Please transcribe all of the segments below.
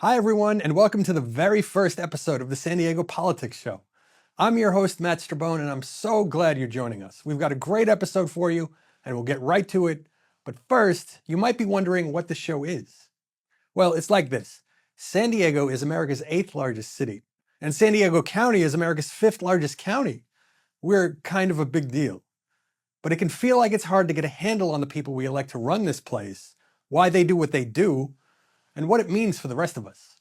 Hi, everyone, and welcome to the very first episode of the San Diego Politics Show. I'm your host, Matt Strabone, and I'm so glad you're joining us. We've got a great episode for you, and we'll get right to it. But first, you might be wondering what the show is. Well, it's like this. San Diego is America's 8th largest city, and San Diego County is America's 5th largest county. We're kind of a big deal. But it can feel like it's hard to get a handle on the people we elect to run this place, why they do what they do, and what it means for the rest of us.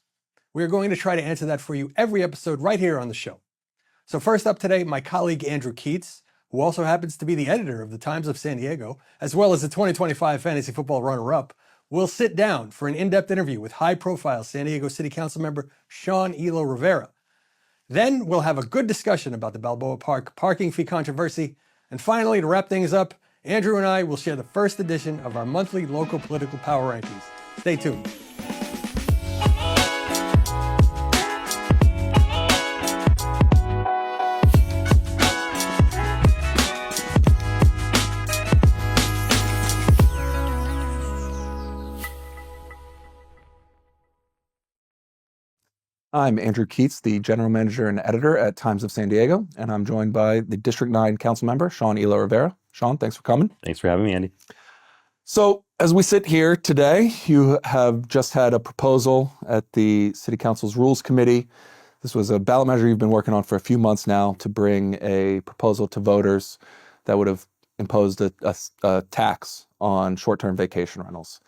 We are going to try to answer that for you every episode right here on the show. So first up today, my colleague Andrew Keatts, who also happens to be the editor of the Times of San Diego, as well as the 2025 Fantasy Football runner-up, will sit down for an in-depth interview with high-profile San Diego City Councilmember Sean Elo-Rivera. Then we'll have a good discussion about the Balboa Park parking fee controversy. And finally, to wrap things up, Andrew and I will share the first edition of our monthly local political power rankings. Stay tuned. I'm Andrew Keatts, the General Manager and Editor at Times of San Diego, and I'm joined by the District 9 Councilmember, Sean Elo-Rivera. Sean, thanks for coming. Thanks for having me, Andy. So, as we sit here today, you have just had a proposal at the City Council's Rules Committee. This was a ballot measure you've been working on for a few months now to bring a proposal to voters that would have imposed a tax on short-term vacation rentals.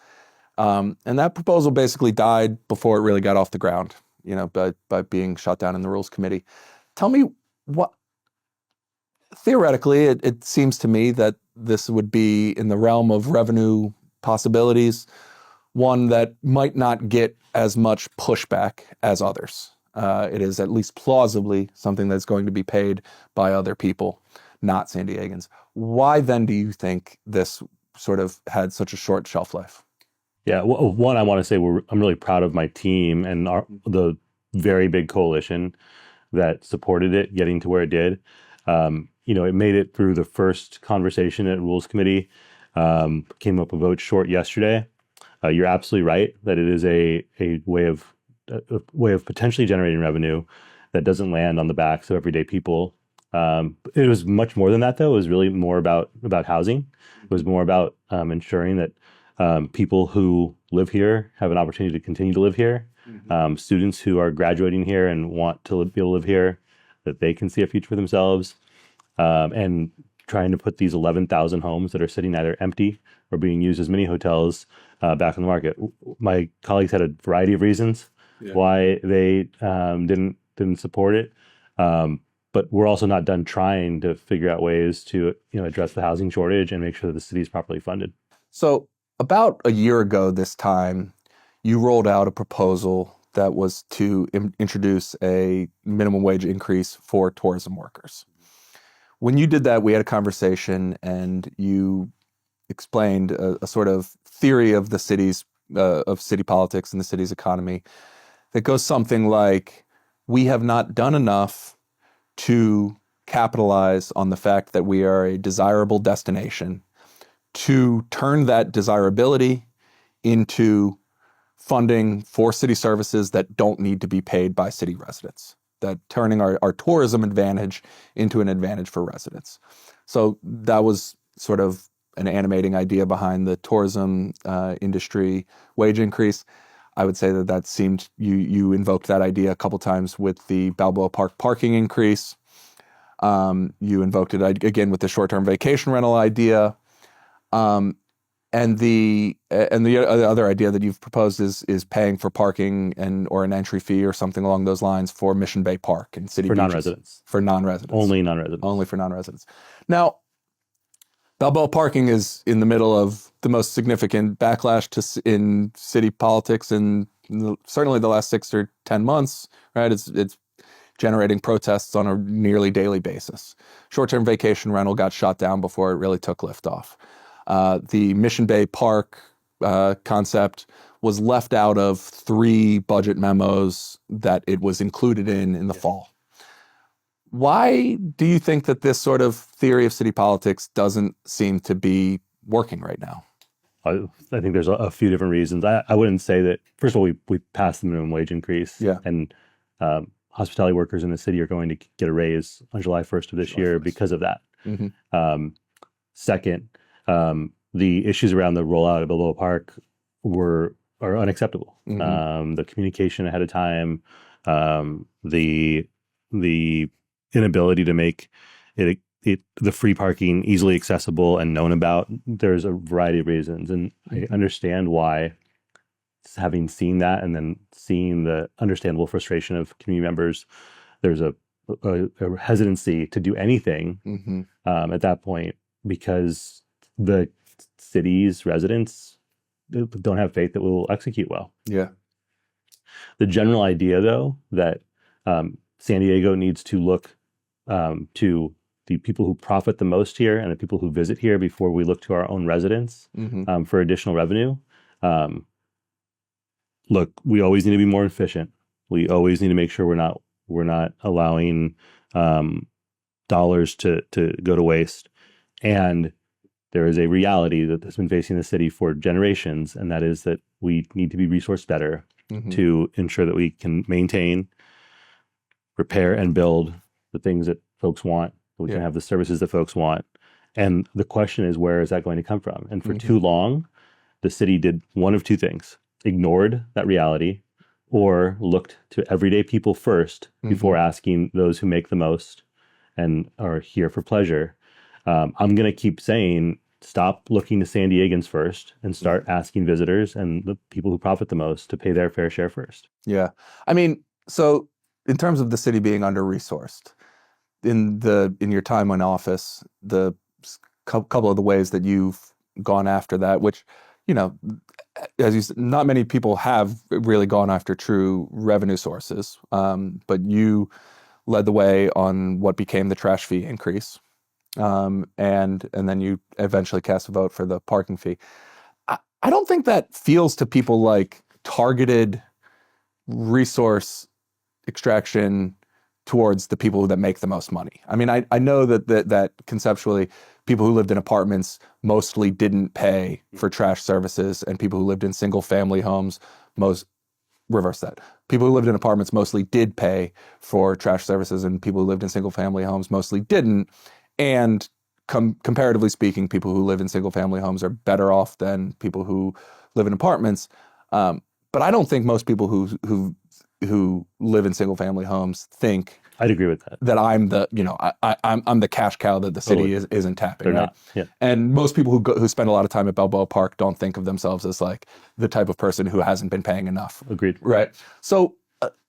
And that proposal basically died before it really got off the ground, by being shot down in the Rules Committee. Tell me what, theoretically, it seems to me that this would be in the realm of revenue possibilities, one that might not get as much pushback as others. It is at least plausibly something that's going to be paid by other people, not San Diegans. Why then do you think this sort of had such a short shelf life? Yeah, one, I want to say I'm really proud of my team and the very big coalition that supported it getting to where it did. It made it through the first conversation at Rules Committee, came up a vote short yesterday. You're absolutely right that it is a way of potentially generating revenue that doesn't land on the backs of everyday people. It was much more than that, though. It was really more about housing. It was more about ensuring that people who live here have an opportunity to continue to live here. Mm-hmm. Students who are graduating here and want to be able to live here, that they can see a future for themselves. And trying to put these 11,000 homes that are sitting either empty or being used as mini hotels back on the market. My colleagues had a variety of reasons why they didn't support it. But we're also not done trying to figure out ways to address the housing shortage and make sure that the city is properly funded. So about a year ago this time, you rolled out a proposal that was to introduce a minimum wage increase for tourism workers. When you did that, we had a conversation and you explained a sort of theory of the city's, of city politics and the city's economy that goes something like, we have not done enough to capitalize on the fact that we are a desirable destination to turn that desirability into funding for city services that don't need to be paid by city residents, that turning our tourism advantage into an advantage for residents. So that was sort of an animating idea behind the tourism industry wage increase. I would say that seemed, you invoked that idea a couple times with the Balboa Park parking increase. You invoked it again with the short-term vacation rental idea. And the other idea that you've proposed is paying for parking or an entry fee or something along those lines for Mission Bay Park and city for beaches. Non-residents. For non-residents. Only non-residents. Only for non-residents. Now, Balboa parking is in the middle of the most significant backlash in city politics in certainly the last 6 or 10 months, right? It's generating protests on a nearly daily basis. Short-term vacation rental got shot down before it really took liftoff. The Mission Bay Park concept was left out of 3 budget memos that it was included in the fall. Why do you think that this sort of theory of city politics doesn't seem to be working right now? I think there's a few different reasons. I wouldn't say that. First of all, we passed the minimum wage increase, Yeah. and hospitality workers in the city are going to get a raise on July 1st of this year because of that. Second, the issues around the rollout of Balboa Park are unacceptable. The communication ahead of time, the inability to make the free parking easily accessible and known about. There's a variety of reasons, and I understand why. Having seen that, and then seeing the understandable frustration of community members, there's a hesitancy to do anything at that point, because the city's residents don't have faith that we'll execute well. Yeah. The general idea, though, that San Diego needs to look to the people who profit the most here and the people who visit here before we look to our own residents for additional revenue. Look, we always need to be more efficient. We always need to make sure we're not allowing dollars to go to waste. And there is a reality that has been facing the city for generations, and that is that we need to be resourced better to ensure that we can maintain, repair, and build the things that folks want. That we can have the services that folks want. And the question is, where is that going to come from? And for too long, the city did one of two things: ignored that reality, or looked to everyday people first before asking those who make the most and are here for pleasure. I'm going to keep saying, stop looking to San Diegans first and start asking visitors and the people who profit the most to pay their fair share first. Yeah. I mean, so in terms of the city being under-resourced, in your time in office, the couple of the ways that you've gone after that, which, as you said, not many people have really gone after true revenue sources, but you led the way on what became the trash fee increase. And then you eventually cast a vote for the parking fee. I don't think that feels to people like targeted resource extraction towards the people that make the most money. I mean, I know that conceptually, people who lived in apartments mostly didn't pay for trash services, and people who lived in single-family homes reverse that. People who lived in apartments mostly did pay for trash services, and people who lived in single-family homes mostly didn't. And comparatively speaking, people who live in single-family homes are better off than people who live in apartments. But I don't think most people who live in single-family homes think I'd agree with that. That I'm the I'm the cash cow that the city isn't tapping. They're right? not. Yeah. And most people who spend a lot of time at Balboa Park don't think of themselves as like the type of person who hasn't been paying enough. Agreed. Right. So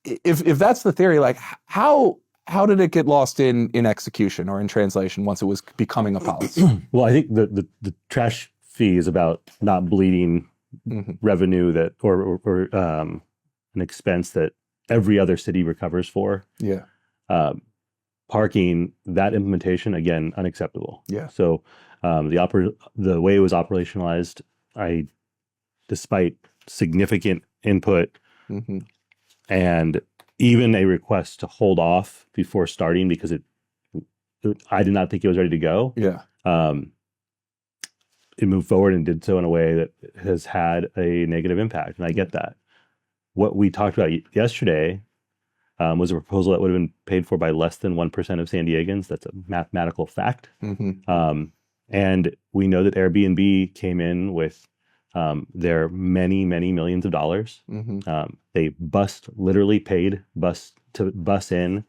if that's the theory, like how did it get lost in execution or in translation once it was becoming a policy? Well, I think the trash fee is about not bleeding revenue that or an expense that every other city recovers for. Yeah. Parking, that implementation, again, unacceptable. Yeah. So the way it was operationalized, despite significant input and even a request to hold off before starting because I did not think it was ready to go. Yeah. It moved forward and did so in a way that has had a negative impact, and I get that. What we talked about yesterday was a proposal that would have been paid for by less than 1% of San Diegans. That's a mathematical fact. And we know that Airbnb came in with their many, many millions of dollars. They literally paid to bus in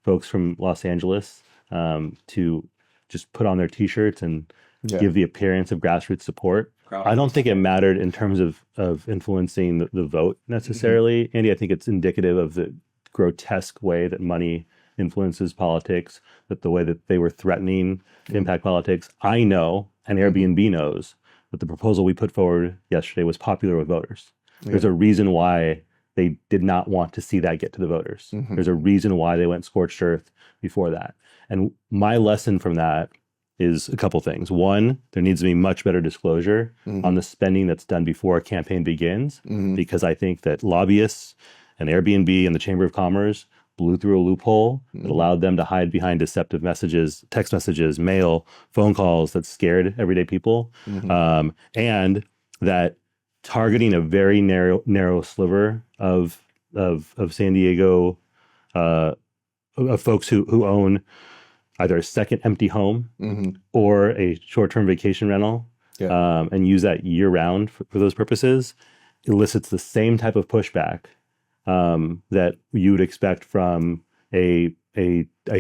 folks from Los Angeles to just put on their T-shirts and give the appearance of grassroots support. I don't think it mattered in terms of influencing the vote necessarily. Andy, I think it's indicative of the grotesque way that money influences politics, that the way that they were threatening to impact politics. I know, and Airbnb knows, that the proposal we put forward yesterday was popular with voters. There's a reason why they did not want to see that get to the voters. There's a reason why they went scorched earth before that. And my lesson from that is a couple things. One, there needs to be much better disclosure on the spending that's done before a campaign begins, because I think that lobbyists and Airbnb and the Chamber of Commerce blew through a loophole that allowed them to hide behind deceptive messages, text messages, mail, phone calls that scared everyday people. And that targeting a very narrow sliver of San Diego, of folks who own either a second empty home or a short-term vacation rental, and use that year-round for those purposes, elicits the same type of pushback that you would expect from a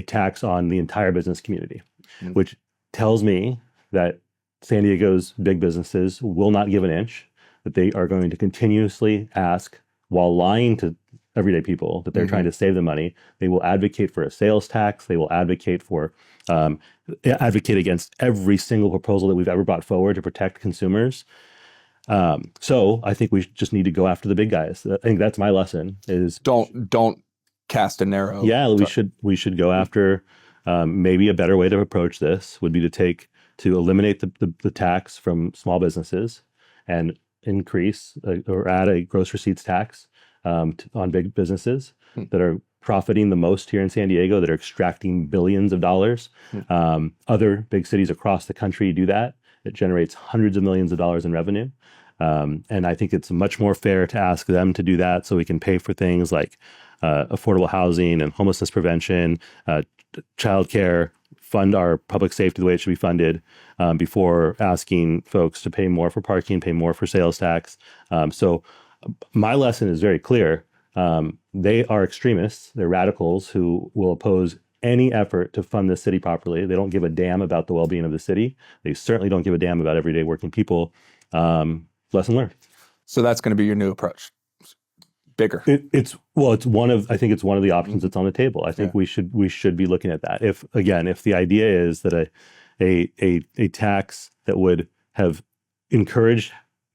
tax on the entire business community, which tells me that San Diego's big businesses will not give an inch, that they are going to continuously ask, while lying to everyday people that they're trying to save the money. They will advocate for a sales tax. They will advocate for advocate against every single proposal that we've ever brought forward to protect consumers. So I think we just need to go after the big guys. I think that's my lesson: is don't cast a narrow. Yeah, we should go after. Maybe a better way to approach this would be to eliminate the tax from small businesses and increase or add a gross receipts tax on big businesses that are profiting the most here in San Diego, that are extracting billions of dollars. Other big cities across the country do that. It generates hundreds of millions of dollars in revenue. And I think it's much more fair to ask them to do that so we can pay for things like affordable housing and homelessness prevention, childcare, fund our public safety the way it should be funded, before asking folks to pay more for parking, pay more for sales tax. So my lesson is very clear. They are extremists. They're radicals who will oppose any effort to fund the city properly. They don't give a damn about the well-being of the city. They certainly don't give a damn about everyday working people. Lesson learned. So that's going to be your new approach. Bigger. It's one of the options that's on the table. I think we should be looking at that. If the idea is that a tax that would have encouraged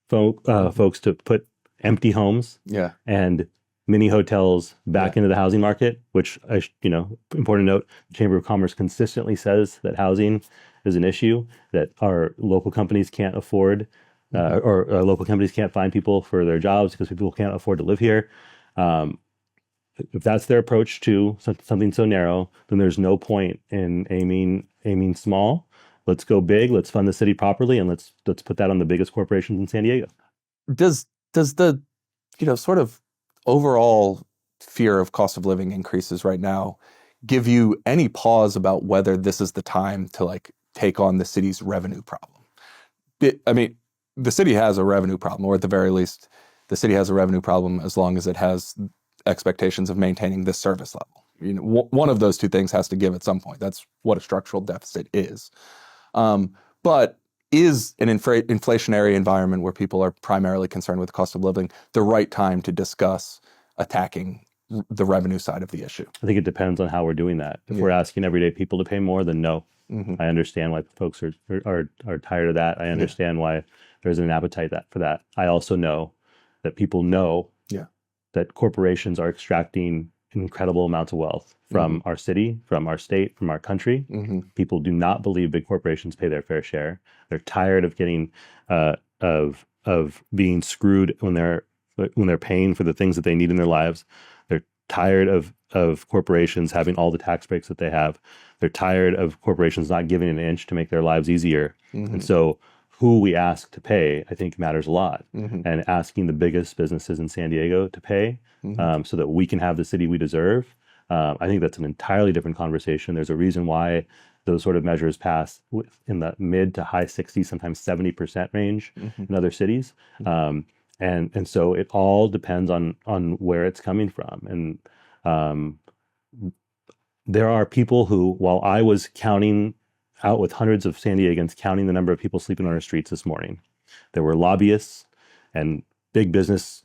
folks to put empty homes and mini hotels back into the housing market, which important to note, the Chamber of Commerce consistently says that housing is an issue that our local companies can't afford, or local companies can't find people for their jobs because people can't afford to live here. If that's their approach to something so narrow, then there's no point in aiming small. Let's go big. Let's fund the city properly, and let's put that on the biggest corporations in San Diego. Does the sort of overall fear of cost of living increases right now give you any pause about whether this is the time to take on the city's revenue problem? I mean, the city has a revenue problem, or at the very least, the city has a revenue problem as long as it has expectations of maintaining this service level. One of those two things has to give at some point. That's what a structural deficit is. But is an inflationary environment where people are primarily concerned with the cost of living the right time to discuss attacking the revenue side of the issue? I think it depends on how we're doing that. If we're asking everyday people to pay more, then no. I understand why folks are tired of that. I understand why there's an appetite for that. I also know that people know that corporations are extracting incredible amounts of wealth from our city, from our state, from our country. People do not believe big corporations pay their fair share. They're tired of getting of being screwed when they're paying for the things that they need in their lives. They're tired of corporations having all the tax breaks that they have. They're tired of corporations not giving an inch to make their lives easier. And so who we ask to pay, I think, matters a lot. And asking the biggest businesses in San Diego to pay so that we can have the city we deserve, I think that's an entirely different conversation. There's a reason why those sort of measures pass in the mid to high 60s, sometimes 70% range in other cities. And so it all depends on where it's coming from. And there are people who, while I was counting out with hundreds of San Diegans, counting the number of people sleeping on our streets this morning, there were lobbyists and big business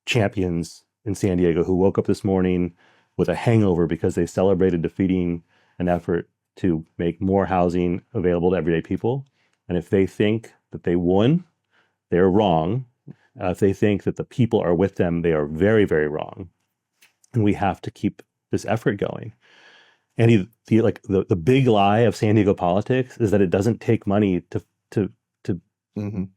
champions in San Diego who woke up this morning with a hangover because they celebrated defeating an effort to make more housing available to everyday people. And if they think that they won, they're wrong. If they think that the people are with them, they are very, very wrong. And we have to keep this effort going. And the big lie of San Diego politics is that it doesn't take money to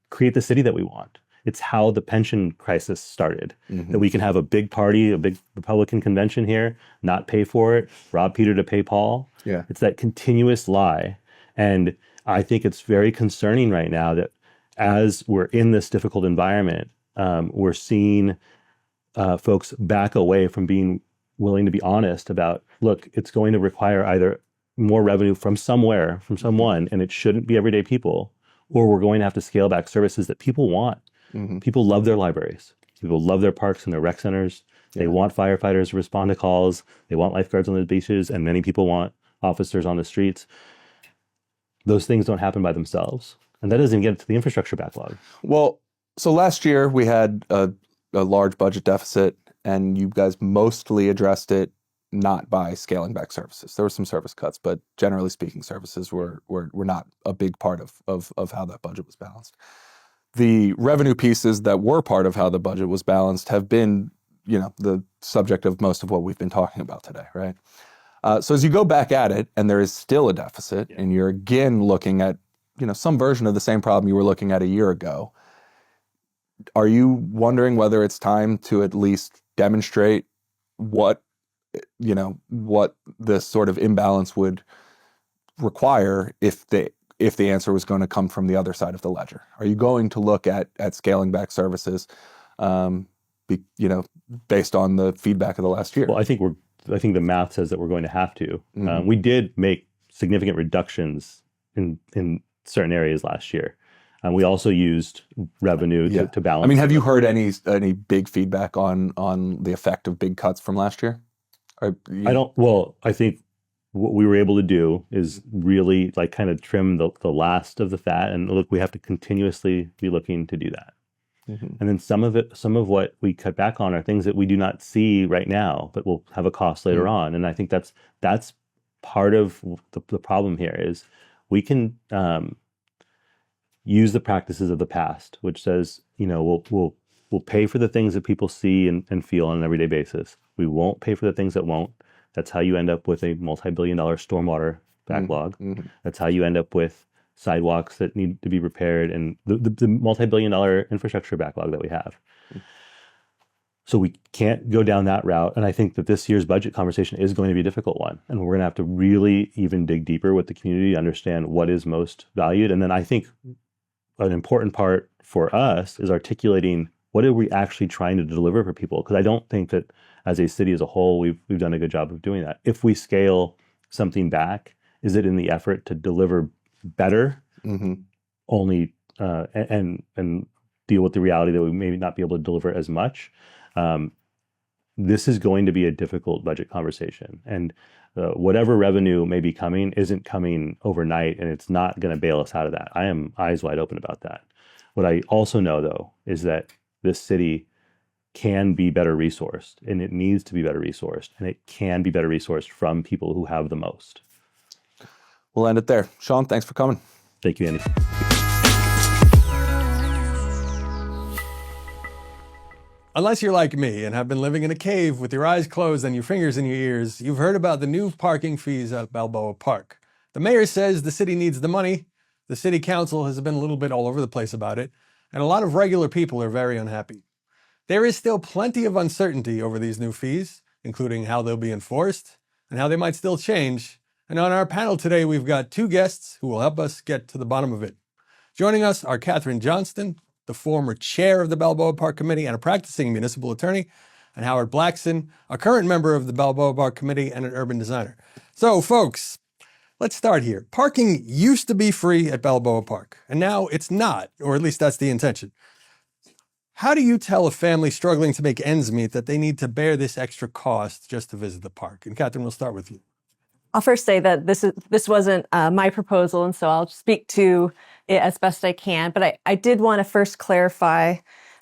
create the city that we want. It's how the pension crisis started. That we can have a big party, a big Republican convention here, not pay for it, rob Peter to pay Paul. It's that continuous lie. And I think it's very concerning right now that as we're in this difficult environment, we're seeing folks back away from being willing to be honest about, look, it's going to require either more revenue from somewhere, from someone, and it shouldn't be everyday people, or we're going to have to scale back services that people want. People love their libraries. People love their parks and their rec centers. They want firefighters to respond to calls. They want lifeguards on the beaches, and many people want officers on the streets. Those things don't happen by themselves. And that doesn't even get to the infrastructure backlog. Well, so last year we had a large budget deficit, and you guys mostly addressed it not by scaling back services. There were some service cuts, but generally speaking, services were not a big part of how that budget was balanced. The revenue pieces that were part of how the budget was balanced have been, the subject of most of what we've been talking about today, right? So as you go back at it, and there is still a deficit, and you're again looking at, some version of the same problem you were looking at a year ago, are you wondering whether it's time to at least demonstrate what this sort of imbalance would require if the answer was going to come from the other side of the ledger? Are you going to look at scaling back services, based on the feedback of the last year? Well, I think the math says that we're going to have to. We did make significant reductions in certain areas last year. We also used revenue to balance. I mean, have you heard any big feedback on the effect of big cuts from last year? I think what we were able to do is really kind of trim the last of the fat, and look, we have to continuously be looking to do that. And then some of what we cut back on are things that we do not see right now, but will have a cost later on. And I think that's part of the problem here is we can use the practices of the past, which says, we'll pay for the things that people see and feel on an everyday basis. We won't pay for the things that won't. That's how you end up with a multi-billion-dollar stormwater backlog. That's how you end up with sidewalks that need to be repaired and the multi-billion-dollar infrastructure backlog that we have. So we can't go down that route. And I think that this year's budget conversation is going to be a difficult one. And we're going to have to really even dig deeper with the community to understand what is most valued. And then I think an important part for us is articulating what are we actually trying to deliver for people? Because I don't think that as a city as a whole, we've done a good job of doing that. If we scale something back, is it in the effort to deliver better only and deal with the reality that we may not be able to deliver as much? This is going to be a difficult budget conversation. And whatever revenue may be coming isn't coming overnight, and it's not going to bail us out of that. I am eyes wide open about that. What I also know, though, is that this city can be better resourced, and it needs to be better resourced, and it can be better resourced from people who have the most. We'll end it there. Sean, thanks for coming. Thank you, Andy. Unless you're like me and have been living in a cave with your eyes closed and your fingers in your ears, you've heard about the new parking fees at Balboa Park. The mayor says the city needs the money. The city council has been a little bit all over the place about it, and a lot of regular people are very unhappy. There is still plenty of uncertainty over these new fees, including how they'll be enforced and how they might still change. And on our panel today, we've got two guests who will help us get to the bottom of it. Joining us are Katherine Johnston, the former chair of the Balboa Park Committee and a practicing municipal attorney, and Howard Blackson, a current member of the Balboa Park Committee and an urban designer. So, folks, let's start here. Parking used to be free at Balboa Park, and now it's not, or at least that's the intention. How do you tell a family struggling to make ends meet that they need to bear this extra cost just to visit the park? And Katherine, we'll start with you. I'll first say that this wasn't my proposal, and so I'll speak to it as best I can. But I did want to first clarify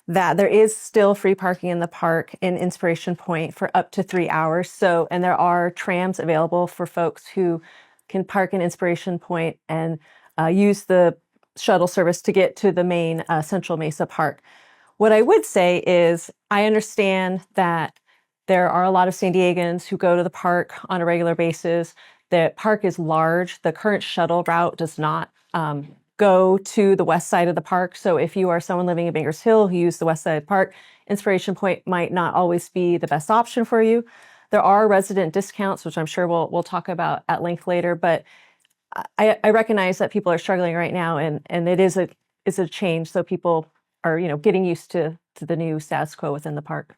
that there is still free parking in the park in Inspiration Point for up to 3 hours. So, and there are trams available for folks who can park in Inspiration Point and use the shuttle service to get to the main Central Mesa Park. What I would say is I understand that there are a lot of San Diegans who go to the park on a regular basis. The park is large. The current shuttle route does not go to the west side of the park. So if you are someone living in Bankers Hill who use the west side of the park, Inspiration Point might not always be the best option for you. There are resident discounts, which I'm sure we'll talk about at length later, but I recognize that people are struggling right now, and it is is a change so people are, getting used to the new status quo within the park.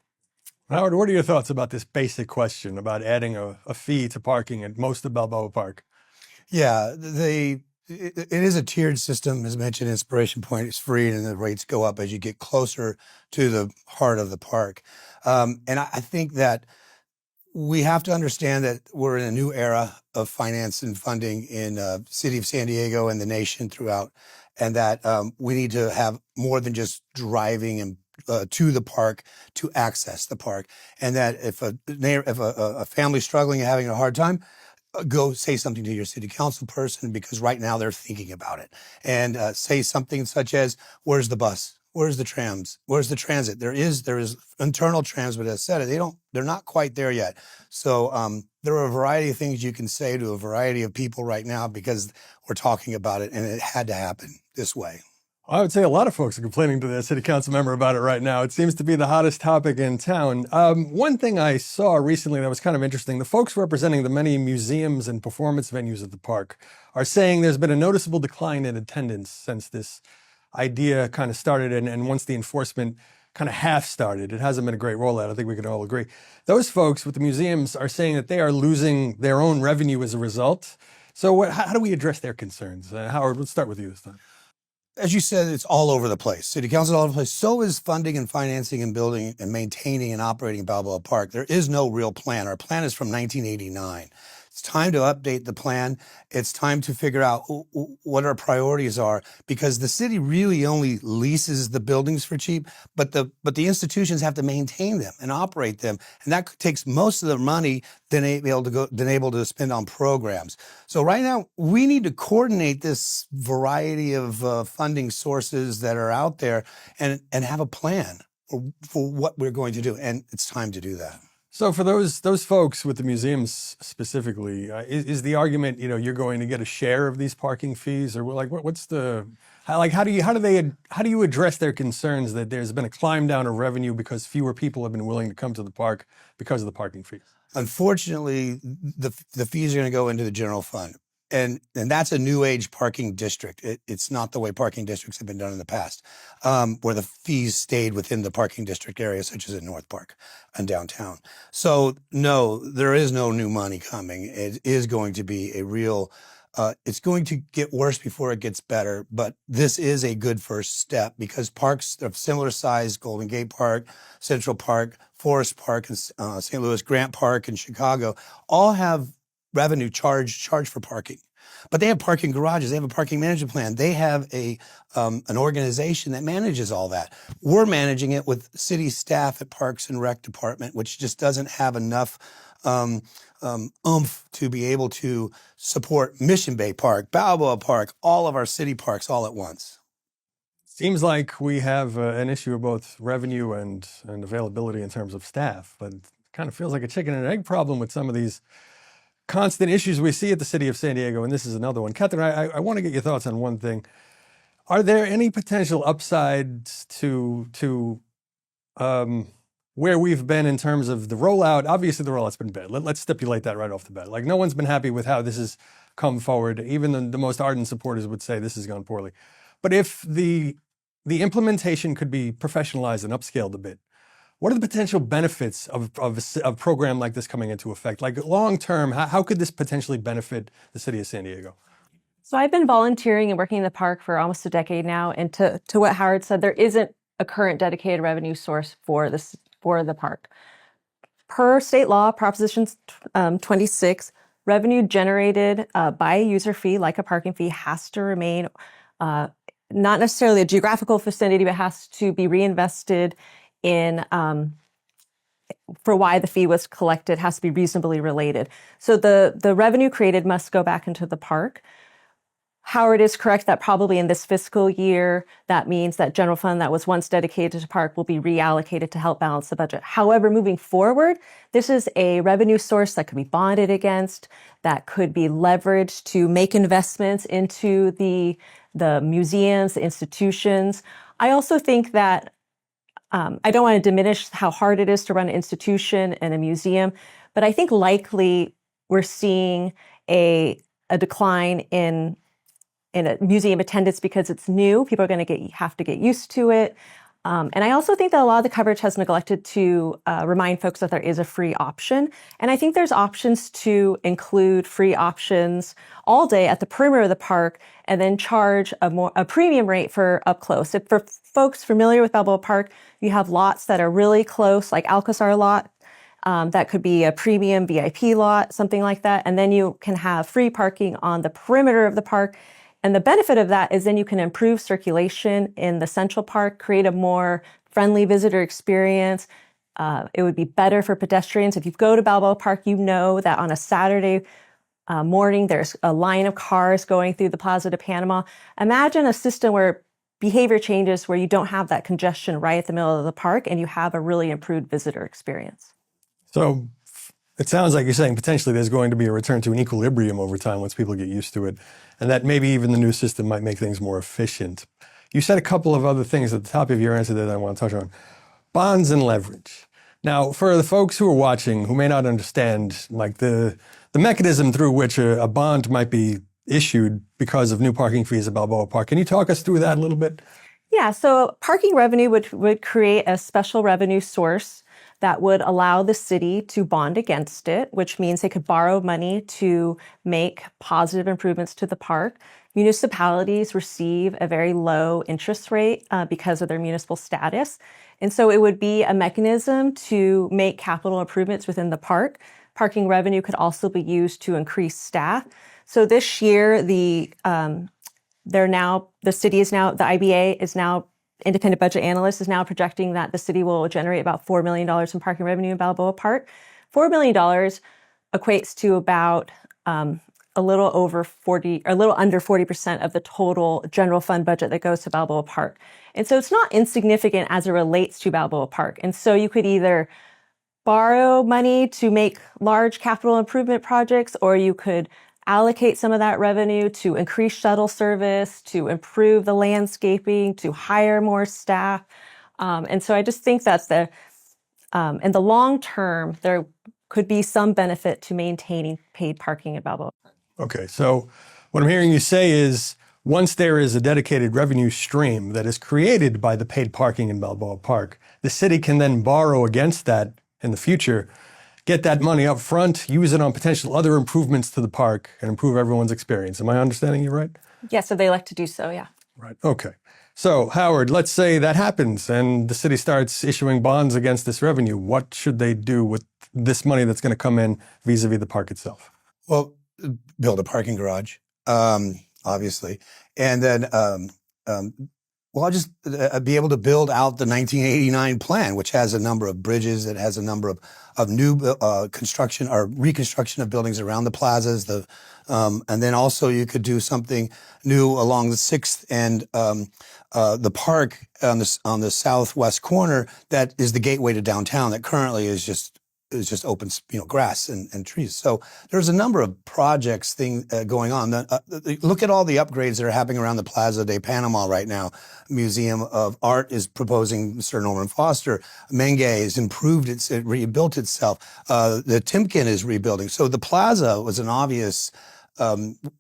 Howard, what are your thoughts about this basic question about adding a fee to parking at most of Balboa Park? Yeah, it is a tiered system. As mentioned, Inspiration Point is free, and the rates go up as you get closer to the heart of the park. And I think that we have to understand that we're in a new era of finance and funding in city of San Diego and the nation throughout, and that we need to have more than just driving and to the park to access the park. And that if a family's struggling and having a hard time, go say something to your city council person, because right now they're thinking about it, and say something such as, where's the bus? Where's the trams? Where's the transit? There is internal transit, but as said, they're not quite there yet. So there are a variety of things you can say to a variety of people right now, because we're talking about it and it had to happen this way. I would say a lot of folks are complaining to their city council member about it right now. It seems to be the hottest topic in town. One thing I saw recently that was kind of interesting, the folks representing the many museums and performance venues at the park are saying there's been a noticeable decline in attendance since this idea kind of started, and once the enforcement kind of half started. It hasn't been a great rollout. I think we can all agree. Those folks with the museums are saying that they are losing their own revenue as a result. So how do we address their concerns? Howard, let's start with you this time. As you said, it's all over the place. City council is all over the place. So is funding and financing and building and maintaining and operating Balboa Park. There is no real plan. Our plan is from 1989. It's time to update the plan. It's time to figure out what our priorities are, because the city really only leases the buildings for cheap, but the institutions have to maintain them and operate them, and that takes most of the money than able to spend on programs. So right now we need to coordinate this variety of funding sources that are out there and have a plan for what we're going to do, and it's time to do that. So for those folks with the museums specifically, is the argument, you're going to get a share of these parking fees, or like what's the how do you address their concerns that there's been a climb down of revenue because fewer people have been willing to come to the park because of the parking fees? Unfortunately, the fees are going to go into the general fund. And that's a new age parking district. It's not the way parking districts have been done in the past, where the fees stayed within the parking district area, such as at North Park and downtown. So no, there is no new money coming. It is going to be a real, it's going to get worse before it gets better, but this is a good first step, because parks of similar size, Golden Gate Park, Central Park, Forest Park in St. Louis, Grant Park in Chicago, all have revenue charge for parking, but they have parking garages. They have a parking management plan. They have an organization that manages all that. We're managing it with city staff at Parks and Rec Department, which just doesn't have enough oomph to be able to support Mission Bay Park, Balboa Park, all of our city parks all at once. Seems like we have an issue of both revenue and availability in terms of staff, but it kind of feels like a chicken and egg problem with some of these constant issues we see at the city of San Diego, and this is another one. Katherine, I want to get your thoughts on one thing. Are there any potential upsides to where we've been in terms of the rollout? Obviously, the rollout's been bad. Let's stipulate that right off the bat. Like, no one's been happy with how this has come forward. Even the most ardent supporters would say this has gone poorly. But if the implementation could be professionalized and upscaled a bit, what are the potential benefits of a program like this coming into effect? Like long term, how could this potentially benefit the city of San Diego? So I've been volunteering and working in the park for almost a decade now. And to what Howard said, there isn't a current dedicated revenue source for the park. Per state law, Proposition 26, revenue generated by a user fee, like a parking fee, has to remain not necessarily a geographical vicinity, but has to be reinvested in for why the fee was collected, has to be reasonably related. So the revenue created must go back into the park. Howard is correct that probably in this fiscal year, that means that general fund that was once dedicated to park will be reallocated to help balance the budget. However, moving forward, this is a revenue source that could be bonded against, that could be leveraged to make investments into the museums, the institutions. I also think that I don't want to diminish how hard it is to run an institution and a museum, but I think likely we're seeing a decline in in a museum attendance because it's new. People are going to have to get used to it. And I also think that a lot of the coverage has neglected to remind folks that there is a free option. And I think there's options to include free options all day at the perimeter of the park and then charge a premium rate for up close. If for folks familiar with Balboa Park, you have lots that are really close, like Alcazar lot. That could be a premium VIP lot, something like that. And then you can have free parking on the perimeter of the park. And the benefit of that is then you can improve circulation in the central park, create a more friendly visitor experience. It would be better for pedestrians. If you go to Balboa Park, you know that on a Saturday morning, there's a line of cars going through the Plaza de Panama. Imagine a system where behavior changes, where you don't have that congestion right at the middle of the park and you have a really improved visitor experience. So it sounds like you're saying potentially there's going to be a return to an equilibrium over time once people get used to it, and that maybe even the new system might make things more efficient. You said a couple of other things at the top of your answer that I want to touch on. Bonds and leverage. Now, for the folks who are watching who may not understand like the mechanism through which a bond might be issued because of new parking fees at Balboa Park, can you talk us through that a little bit? Yeah, so parking revenue would create a special revenue source that would allow the city to bond against it, which means they could borrow money to make positive improvements to the park. Municipalities receive a very low interest rate because of their municipal status. And so it would be a mechanism to make capital improvements within the park. Parking revenue could also be used to increase staff. So this year, the IBA is now, independent budget analyst is now projecting that the city will generate about $4 million in parking revenue in Balboa Park. $4 million equates to about a little under 40% of the total general fund budget that goes to Balboa Park. And so it's not insignificant as it relates to Balboa Park. And so you could either borrow money to make large capital improvement projects, or you could allocate some of that revenue to increase shuttle service, to improve the landscaping, to hire more staff. And so I just think that's in the long term, there could be some benefit to maintaining paid parking at Balboa. Okay, so what I'm hearing you say is once there is a dedicated revenue stream that is created by the paid parking in Balboa Park, the city can then borrow against that in the future, get that money up front, use it on potential other improvements to the park, and improve everyone's experience. Am I understanding you right? Yeah, so they like to do so, yeah. Right. Okay. So, Howard, let's say that happens and the city starts issuing bonds against this revenue. What should they do with this money that's going to come in vis-a-vis the park itself? Well, build a parking garage, obviously, and then I'll just be able to build out the 1989 plan, which has a number of bridges. It has a number of new construction or reconstruction of buildings around the plazas. And then also you could do something new along the 6th and the park on the southwest corner that is the gateway to downtown that currently is just open, grass and trees. So there's a number of projects going on. Look at all the upgrades that are happening around the Plaza de Panama right now. Museum of Art is proposing Sir Norman Foster. Menge has improved it rebuilt itself. The Timken is rebuilding. So the Plaza was an obvious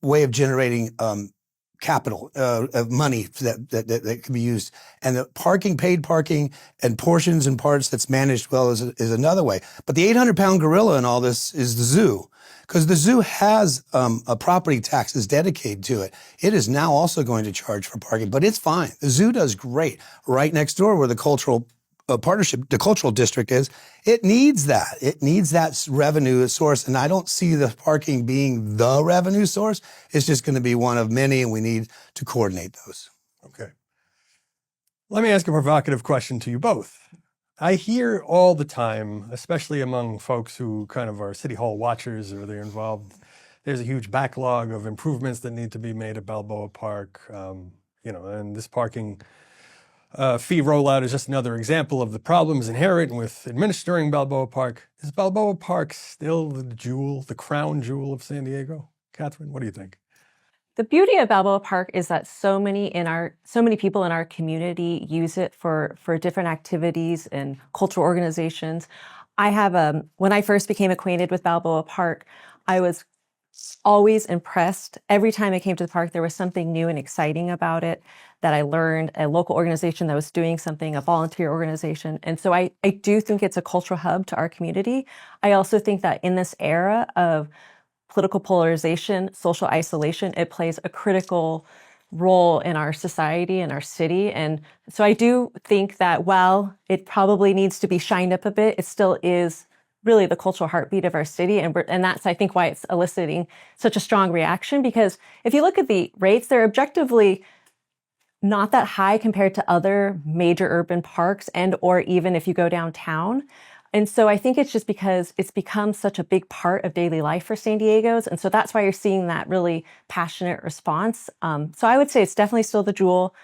way of generating capital of money that can be used, and the paid parking and portions and parts that's managed well is another way. But the 800-pound gorilla in all this is the zoo, because the zoo has a property taxes dedicated to it. It is now also going to charge for parking, but it's fine. The zoo does great. Right next door where the cultural district is, it needs that. It needs that revenue source, and I don't see the parking being the revenue source. It's just going to be one of many, and we need to coordinate those. Okay. Let me ask a provocative question to you both. I hear all the time, especially among folks who kind of are City Hall watchers or they're involved, there's a huge backlog of improvements that need to be made at Balboa Park, and this parking fee rollout is just another example of the problems inherent with administering Balboa Park. Is Balboa Park still the crown jewel of San Diego? Katherine, what do you think? The beauty of Balboa Park is that so many people in our community use it for different activities and cultural organizations. When I first became acquainted with Balboa Park, I was always impressed. Every time I came to the park, there was something new and exciting about it that I learned, a local organization that was doing something, a volunteer organization. And so I do think it's a cultural hub to our community. I also think that in this era of political polarization, social isolation, it plays a critical role in our society and our city. And so I do think that while it probably needs to be shined up a bit, it still is really the cultural heartbeat of our city. And that's, I think, why it's eliciting such a strong reaction, because if you look at the rates, they're objectively not that high compared to other major urban parks and or even if you go downtown. And so I think it's just because it's become such a big part of daily life for San Diegos. And so that's why you're seeing that really passionate response. So I would say it's definitely still the jewel.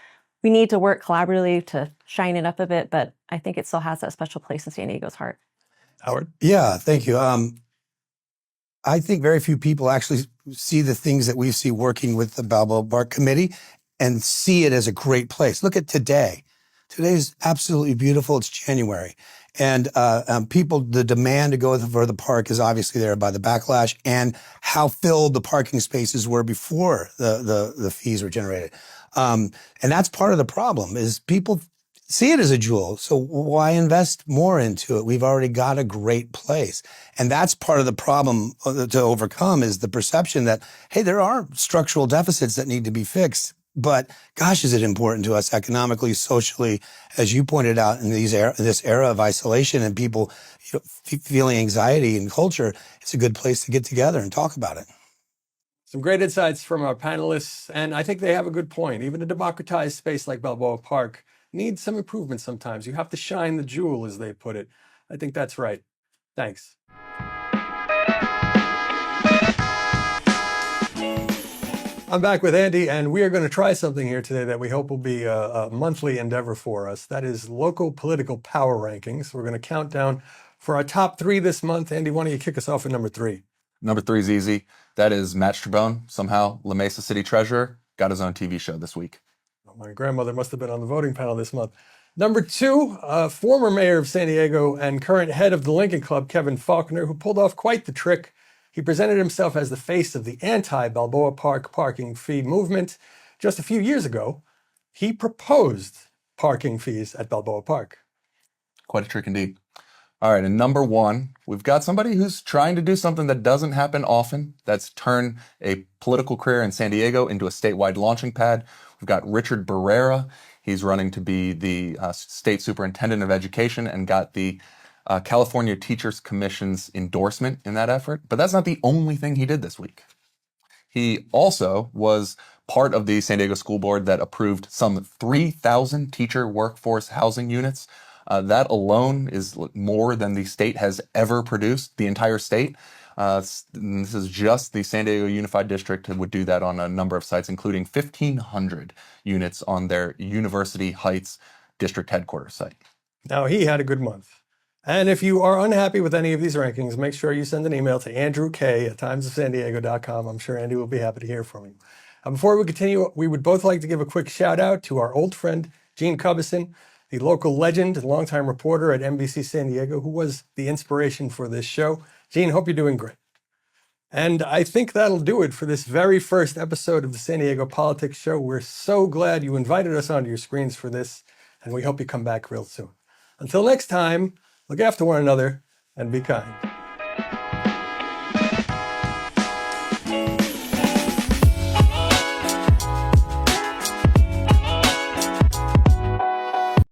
We need to work collaboratively to shine it up a bit, but I think it still has that special place in San Diego's heart. Howard? Yeah, thank you. I think very few people actually see the things that we see working with the Balboa Park Committee and see it as a great place. Look at today. Today is absolutely beautiful. It's January. And people, the demand to go for the park is obviously there by the backlash and how filled the parking spaces were before the fees were generated. And that's part of the problem is people see it as a jewel. So why invest more into it? We've already got a great place. And that's part of the problem to overcome is the perception that, hey, there are structural deficits that need to be fixed. But gosh, is it important to us economically, socially, as you pointed out in this era of isolation and people feeling anxiety and culture, it's a good place to get together and talk about it. Some great insights from our panelists, and I think they have a good point. Even a democratized space like Balboa Park needs some improvement sometimes. You have to shine the jewel, as they put it. I think that's right. Thanks. I'm back with Andy, and we are going to try something here today that we hope will be a monthly endeavor for us. That is local political power rankings. We're going to count down for our top 3 this month. Andy, why don't you kick us off at number 3? Number 3 is easy. That is Matt Strabone, somehow La Mesa City Treasurer, got his own TV show this week. My grandmother must have been on the voting panel this month. Number 2, former mayor of San Diego and current head of the Lincoln Club, Kevin Faulconer, who pulled off quite the trick. He presented himself as the face of the anti-Balboa Park parking fee movement. Just a few years ago, he proposed parking fees at Balboa Park. Quite a trick indeed. All right, and number 1, we've got somebody who's trying to do something that doesn't happen often. That's turn a political career in San Diego into a statewide launching pad. We've got Richard Barrera. He's running to be the state superintendent of education and got the California Teachers Commission's endorsement in that effort. But that's not the only thing he did this week. He also was part of the San Diego School Board that approved some 3,000 teacher workforce housing units. That alone is more than the state has ever produced, the entire state. This is just the San Diego Unified District would do that on a number of sites, including 1,500 units on their University Heights district headquarters site. Now, he had a good month. And if you are unhappy with any of these rankings, make sure you send an email to andrewk@timesofsandiego.com. I'm sure Andy will be happy to hear from you. Before we continue, we would both like to give a quick shout out to our old friend, Gene Cubison, the local legend and longtime reporter at NBC San Diego, who was the inspiration for this show. Gene, hope you're doing great. And I think that'll do it for this very first episode of the San Diego Politics Show. We're so glad you invited us onto your screens for this, and we hope you come back real soon. Until next time, look after one another and be kind.